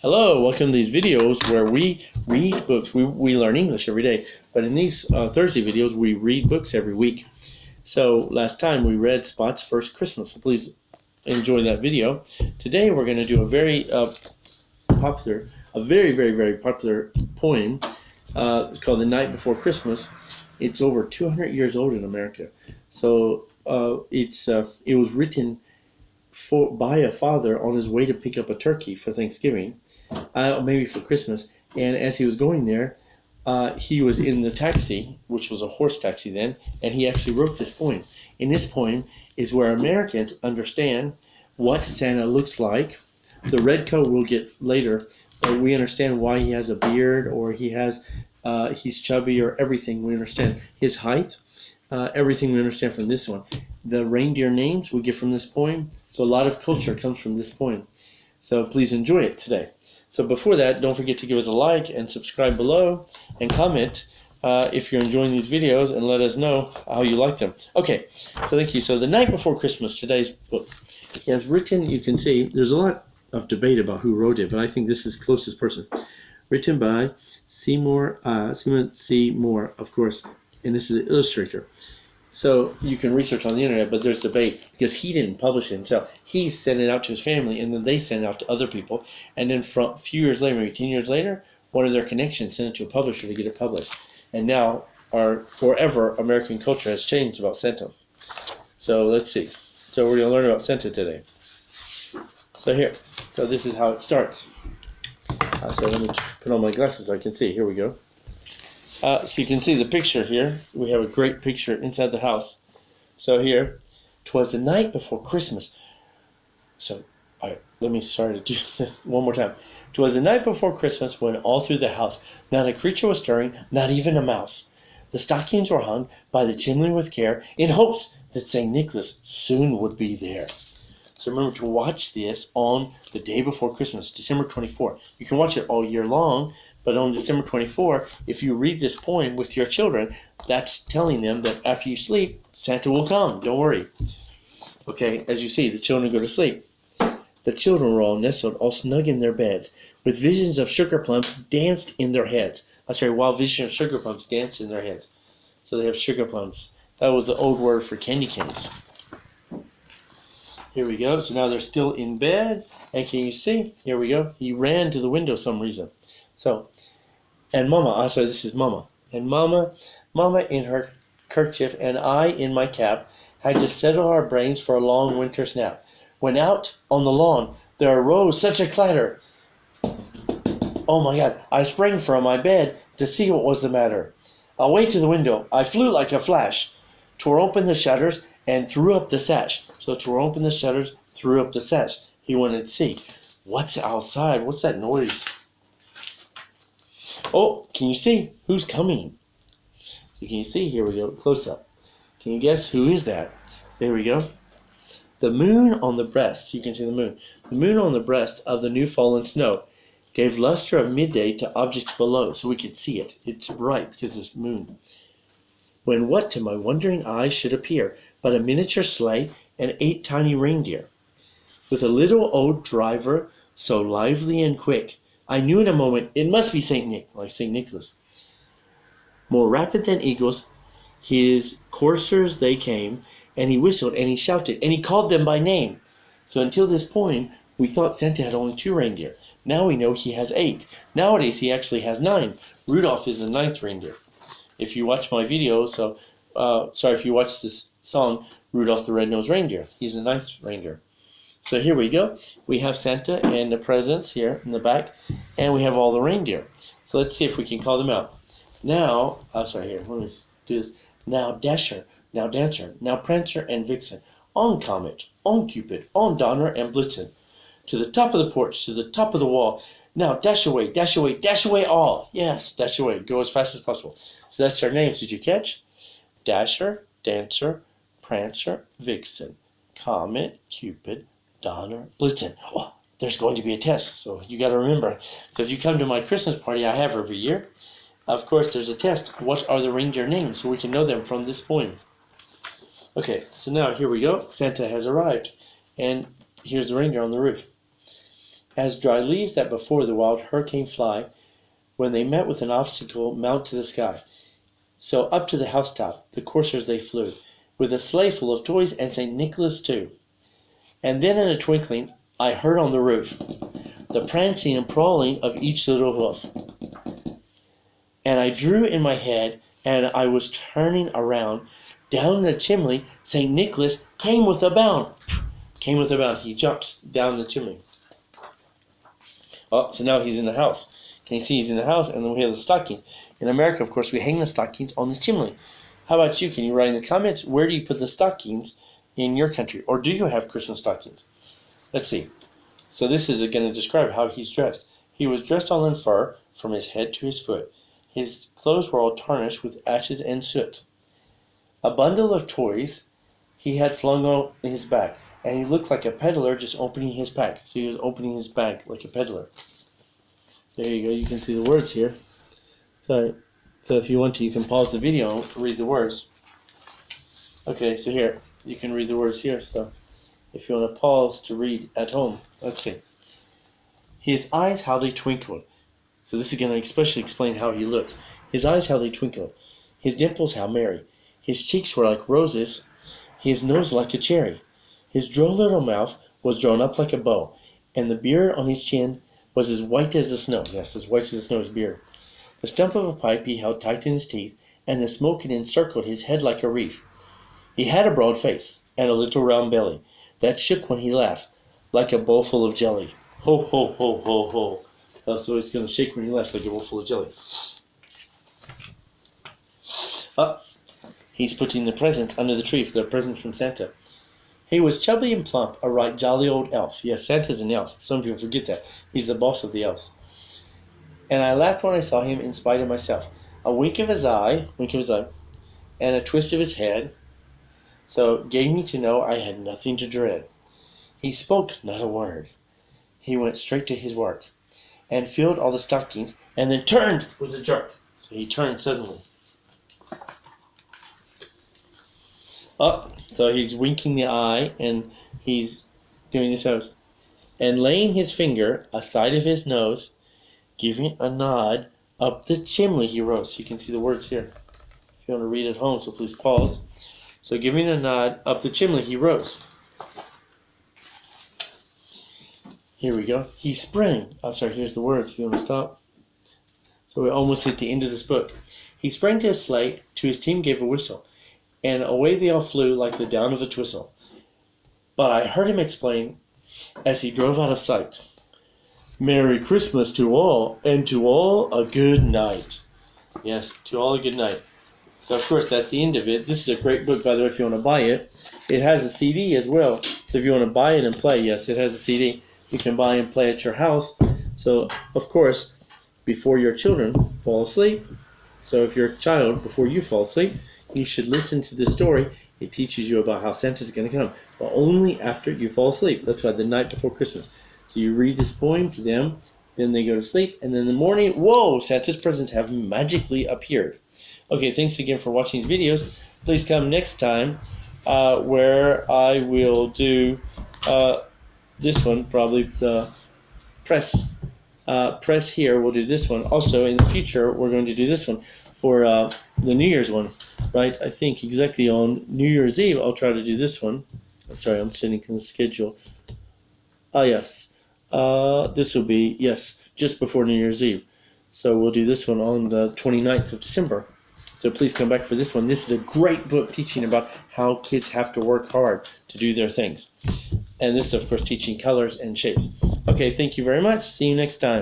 Hello, welcome to these videos where we read books. We learn English every day, but in these Thursday videos, we read books every week. So last time we read Spot's First Christmas, so please enjoy that video. Today we're going to do a very very popular poem. It's called The Night Before Christmas. It's over 200 years old in America. So it was written by a father on his way to pick up a turkey for Thanksgiving, maybe for Christmas. And as he was going there, he was in the taxi, which was a horse taxi then, and he actually wrote this poem. And this poem is where Americans understand what Santa looks like. The red coat we'll get later, but we understand why he has a beard, or he's chubby, or everything. We understand his height. Everything we understand from this one. The reindeer names we get from this poem. So a lot of culture comes from this poem. So please enjoy it today. So before that, don't forget to give us a like and subscribe below and comment if you're enjoying these videos, and let us know how you like them. Okay, so thank you. So The Night Before Christmas, today's book. It was written, you can see, there's a lot of debate about who wrote it, but I think this is the closest person. Written by Simon C. Moore, of course, and this is an illustrator. So you can research on the internet, but there's debate because he didn't publish it himself. He sent it out to his family, and then they sent it out to other people. And then from a few years later, maybe 10 years later, one of their connections sent it to a publisher to get it published. And now our forever American culture has changed about Santa. So let's see. So we're going to learn about Santa today. So here. So this is how it starts. So let me put on my glasses so I can see. Here we go. So you can see the picture here. We have a great picture inside the house. So here, 'twas the night before Christmas. So, all right, let me start to do this one more time. 'Twas the night before Christmas when all through the house not a creature was stirring, not even a mouse. The stockings were hung by the chimney with care, in hopes that St. Nicholas soon would be there. So remember to watch this on the day before Christmas, December 24th. You can watch it all year long, but on December 24th, if you read this poem with your children, that's telling them that after you sleep, Santa will come. Don't worry. Okay, as you see, the children go to sleep. The children were all nestled, all snug in their beds, with visions of sugar plums danced in their heads. That's right, while visions of sugar plums danced in their heads. So they have sugar plums. That was the old word for candy canes. Here we go. So now they're still in bed. And can you see? Here we go. He ran to the window for some reason. So, and Mama, sorry, this is Mama. And Mama in her kerchief and I in my cap had just settled our brains for a long winter's nap. When out on the lawn there arose such a clatter. Oh my God, I sprang from my bed to see what was the matter. Away to the window, I flew like a flash, tore open the shutters and threw up the sash. So tore open the shutters, threw up the sash. He wanted to see, what's outside? What's that noise? Oh, can you see who's coming? So can you see? Here we go, close up. Can you guess who is that? So here we go. The moon on the breast, you can see the moon. The moon on the breast of the new fallen snow gave luster of midday to objects below, so we could see it. It's bright because it's moon. When what to my wondering eyes should appear but a miniature sleigh and 8 tiny reindeer, with a little old driver so lively and quick, I knew in a moment it must be St. Nick, like St. Nicholas. More rapid than eagles, his coursers they came, and he whistled, and he shouted, and he called them by name. So until this point, we thought Santa had only 2 reindeer. Now we know he has 8. Nowadays, he actually has 9. Rudolph is the 9th reindeer. If you watch my video, if you watch this song, Rudolph the Red-Nosed Reindeer, he's the 9th reindeer. So here we go. We have Santa and the presents here in the back, and we have all the reindeer. So let's see if we can call them out. Now, here, let me do this. Now Dasher, now Dancer, now Prancer and Vixen, on Comet, on Cupid, on Donner and Blitzen, to the top of the porch, to the top of the wall. Now dash away, dash away, dash away all. Yes, dash away. Go as fast as possible. So that's our names. Did you catch? Dasher, Dancer, Prancer, Vixen, Comet, Cupid, Donner, Blitzen. Oh, there's going to be a test, so you got to remember. So if you come to my Christmas party I have every year, of course there's a test. What are the reindeer names? So we can know them from this poem. Okay, so now here we go. Santa has arrived, and here's the reindeer on the roof. As dry leaves that before the wild hurricane fly, when they met with an obstacle, mount to the sky. So up to the housetop the coursers they flew, with a sleigh full of toys and St. Nicholas too. And then in a twinkling I heard on the roof the prancing and prawling of each little hoof. And I drew in my head, and I was turning around. Down the chimney St. Nicholas came with a bound. Came with a bound. He jumped down the chimney. Oh, so now he's in the house. Can you see he's in the house? And then we have the stockings. In America, of course, we hang the stockings on the chimney. How about you? Can you write in the comments, where do you put the stockings in your country? Or do you have Christmas stockings? Let's see. So this is going to describe how he's dressed. He was dressed all in fur from his head to his foot. His clothes were all tarnished with ashes and soot. A bundle of toys he had flung on his back, and he looked like a peddler just opening his pack. So he was opening his bag like a peddler. There you go. You can see the words here. So if you want to, you can pause the video and read the words. Okay, so here, you can read the words here. So if you want to pause to read at home, let's see. His eyes, how they twinkled. So this is going to especially explain how he looks. His eyes, how they twinkled. His dimples, how merry. His cheeks were like roses. His nose like a cherry. His droll little mouth was drawn up like a bow, and the beard on his chin was as white as the snow. Yes, as white as the snow, his beard. The stump of a pipe he held tight in his teeth, and the smoke had encircled his head like a wreath. He had a broad face, and a little round belly, that shook when he laughed, like a bowl full of jelly. Ho, ho, ho, ho, ho. So it's going to shake when he laughs like a bowl full of jelly. Up. He's putting the present under the tree for the present from Santa. He was chubby and plump, a right jolly old elf. Yes, Santa's an elf. Some people forget that. He's the boss of the elves. And I laughed when I saw him in spite of myself. A wink of his eye, and a twist of his head, so gave me to know I had nothing to dread. He spoke not a word. He went straight to his work, and filled all the stockings, and then turned with a jerk. So he turned suddenly. Up, so he's winking the eye, and he's doing his nose. And laying his finger aside of his nose, giving a nod, up the chimney he rose. You can see the words here. If you want to read at home, so please pause. So giving a nod, up the chimney he rose. Here we go. He sprang. Oh, sorry, here's the words if you want to stop. So we almost hit the end of this book. He sprang to his sleigh, to his team gave a whistle, and away they all flew like the down of a twistle. But I heard him explain, as he drove out of sight, Merry Christmas to all, and to all a good night. Yes, to all a good night. So, of course, that's the end of it. This is a great book, by the way, if you want to buy it. It has a CD as well. So if you want to buy it and play, yes, it has a CD. You can buy and play at your house. So, of course, before your children fall asleep, so if you're a child, before you fall asleep, you should listen to this story. It teaches you about how Santa's going to come, but only after you fall asleep. That's why the night before Christmas. So you read this poem to them, then they go to sleep, and then in the morning, whoa, Santa's presents have magically appeared. Okay, thanks again for watching these videos. Please come next time where I will do this one, probably the press here. We'll do this one. Also, in the future, we're going to do this one for the New Year's one, right? I think exactly on New Year's Eve, I'll try to do this one. I'm sorry, I'm sending the schedule. Yes. This will be, yes, just before New Year's Eve. So we'll do this one on the 29th of December. So please come back for this one. This is a great book teaching about how kids have to work hard to do their things. And this is, of course, teaching colors and shapes. Okay, thank you very much. See you next time.